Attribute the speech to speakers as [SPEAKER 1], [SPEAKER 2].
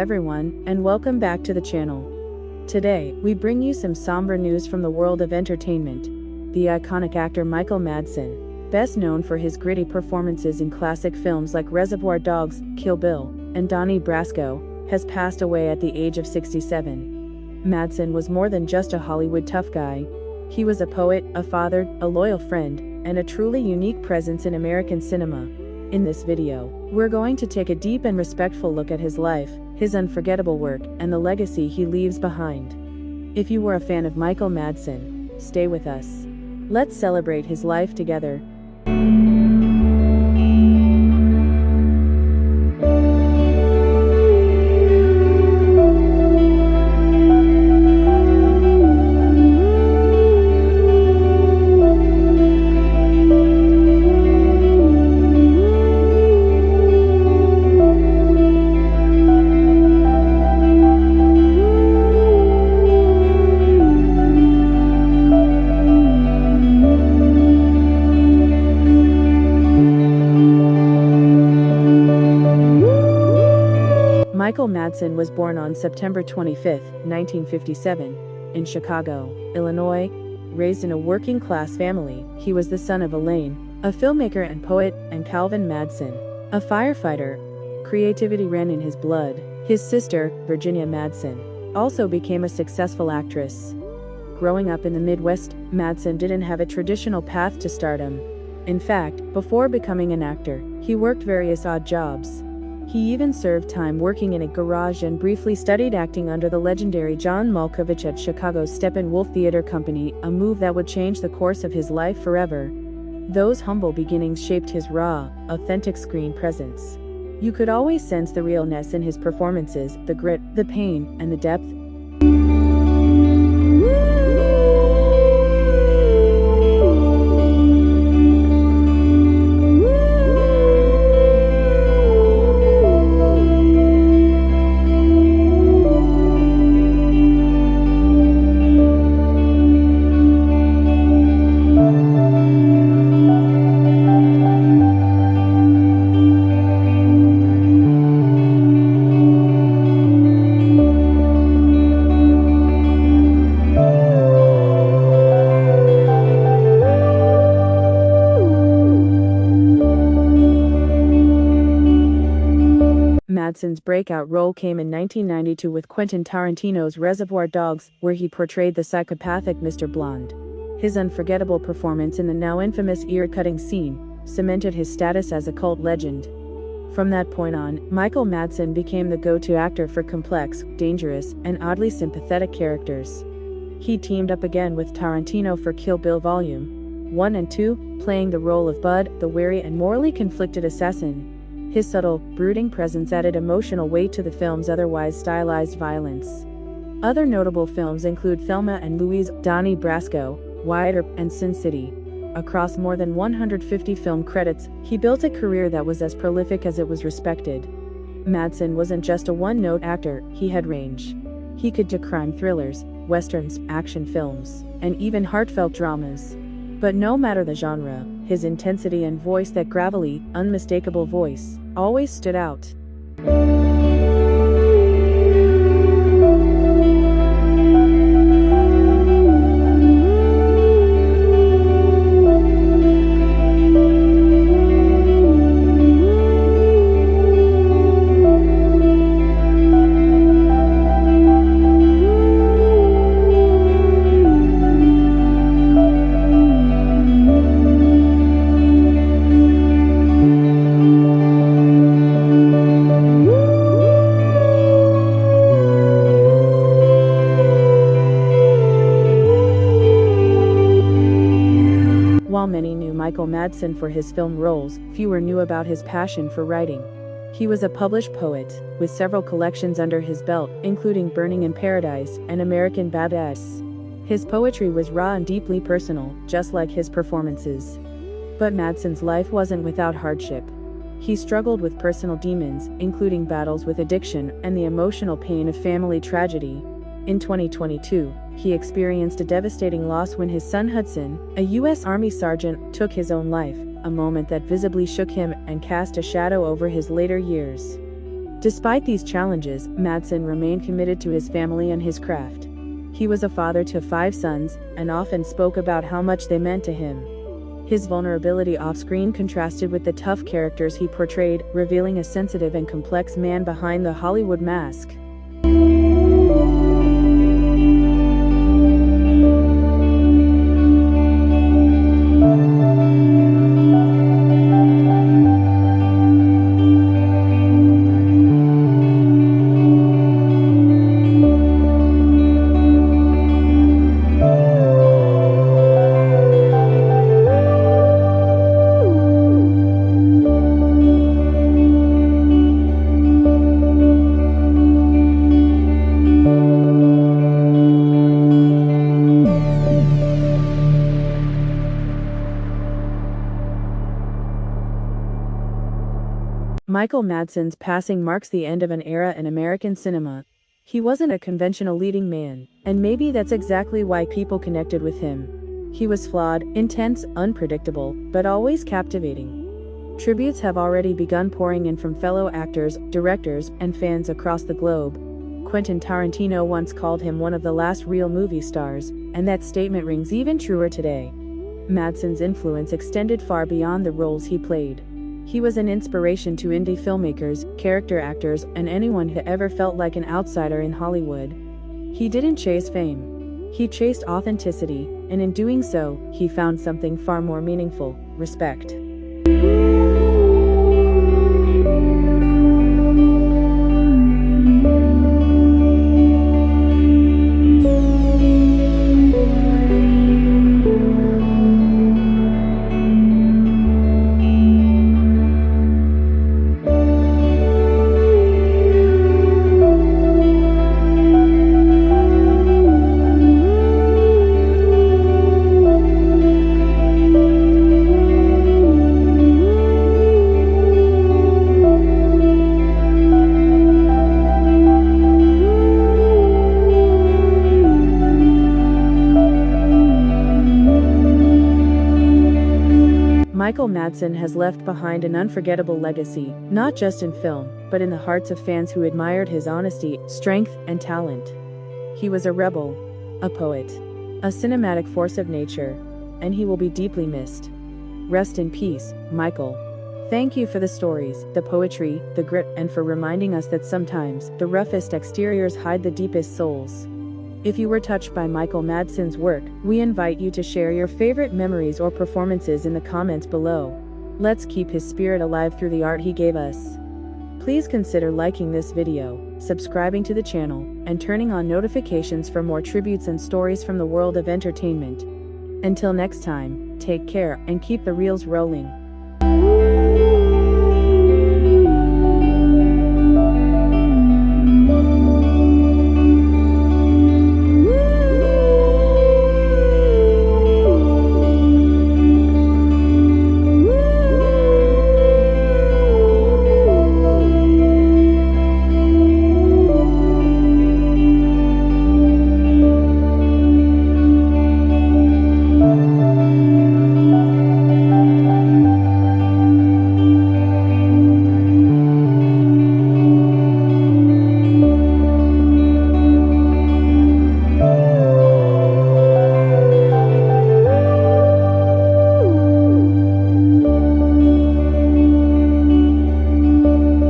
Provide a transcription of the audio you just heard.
[SPEAKER 1] everyone, and welcome back to the channel. Today, we bring you some somber news from the world of entertainment. The iconic actor Michael Madsen, best known for his gritty performances in classic films like Reservoir Dogs, Kill Bill, and Donnie Brasco, has passed away at the age of 67. Madsen was more than just a Hollywood tough guy. He was a poet, a father, a loyal friend, and a truly unique presence in American cinema. In this video, we're going to take a deep and respectful look at his life, his unforgettable work, and the legacy he leaves behind. If you were a fan of Michael Madsen, stay with us. Let's celebrate his life together. Michael Madsen was born on September 25, 1957, in Chicago, Illinois. Raised in a working-class family, he was the son of Elaine, a filmmaker and poet, and Calvin Madsen, a firefighter. Creativity ran in his blood. His sister, Virginia Madsen, also became a successful actress. Growing up in the Midwest, Madsen didn't have a traditional path to stardom. In fact, before becoming an actor, he worked various odd jobs. He even served time working in a garage and briefly studied acting under the legendary John Malkovich at Chicago's Steppenwolf Theater Company, a move that would change the course of his life forever. Those humble beginnings shaped his raw, authentic screen presence. You could always sense the realness in his performances, the grit, the pain, and the depth. Madsen's breakout role came in 1992 with Quentin Tarantino's Reservoir Dogs, where he portrayed the psychopathic Mr. Blonde. His unforgettable performance in the now infamous ear-cutting scene cemented his status as a cult legend. From that point on, Michael Madsen became the go-to actor for complex, dangerous, and oddly sympathetic characters. He teamed up again with Tarantino for Kill Bill Volume 1 and 2, playing the role of Bud, the wary and morally conflicted assassin. His subtle, brooding presence added emotional weight to the film's otherwise stylized violence. Other notable films include Thelma and Louise, Donnie Brasco, Wyatt Earp, and Sin City. Across more than 150 film credits, he built a career that was as prolific as it was respected. Madsen wasn't just a one-note actor, he had range. He could do crime thrillers, westerns, action films, and even heartfelt dramas. But no matter the genre, his intensity and voice, that gravelly, unmistakable voice, always stood out. While many knew Michael Madsen for his film roles, fewer knew about his passion for writing. He was a published poet, with several collections under his belt, including Burning in Paradise and American Badass. His poetry was raw and deeply personal, just like his performances. But Madsen's life wasn't without hardship. He struggled with personal demons, including battles with addiction and the emotional pain of family tragedy. In 2022, he experienced a devastating loss when his son Hudson, a U.S. Army sergeant, took his own life, a moment that visibly shook him and cast a shadow over his later years. Despite these challenges, Madsen remained committed to his family and his craft. He was a father to 5 sons, and often spoke about how much they meant to him. His vulnerability off-screen contrasted with the tough characters he portrayed, revealing a sensitive and complex man behind the Hollywood mask. Michael Madsen's passing marks the end of an era in American cinema. He wasn't a conventional leading man, and maybe that's exactly why people connected with him. He was flawed, intense, unpredictable, but always captivating. Tributes have already begun pouring in from fellow actors, directors, and fans across the globe. Quentin Tarantino once called him one of the last real movie stars, and that statement rings even truer today. Madsen's influence extended far beyond the roles he played. He was an inspiration to indie filmmakers, character actors, and anyone who ever felt like an outsider in Hollywood. He didn't chase fame. He chased authenticity, and in doing so, he found something far more meaningful: respect. Michael Madsen has left behind an unforgettable legacy, not just in film, but in the hearts of fans who admired his honesty, strength, and talent. He was a rebel, a poet, a cinematic force of nature, and he will be deeply missed. Rest in peace, Michael. Thank you for the stories, the poetry, the grit, and for reminding us that sometimes the roughest exteriors hide the deepest souls. If you were touched by Michael Madsen's work, we invite you to share your favorite memories or performances in the comments below. Let's keep his spirit alive through the art he gave us. Please consider liking this video, subscribing to the channel, and turning on notifications for more tributes and stories from the world of entertainment. Until next time, take care and keep the reels rolling.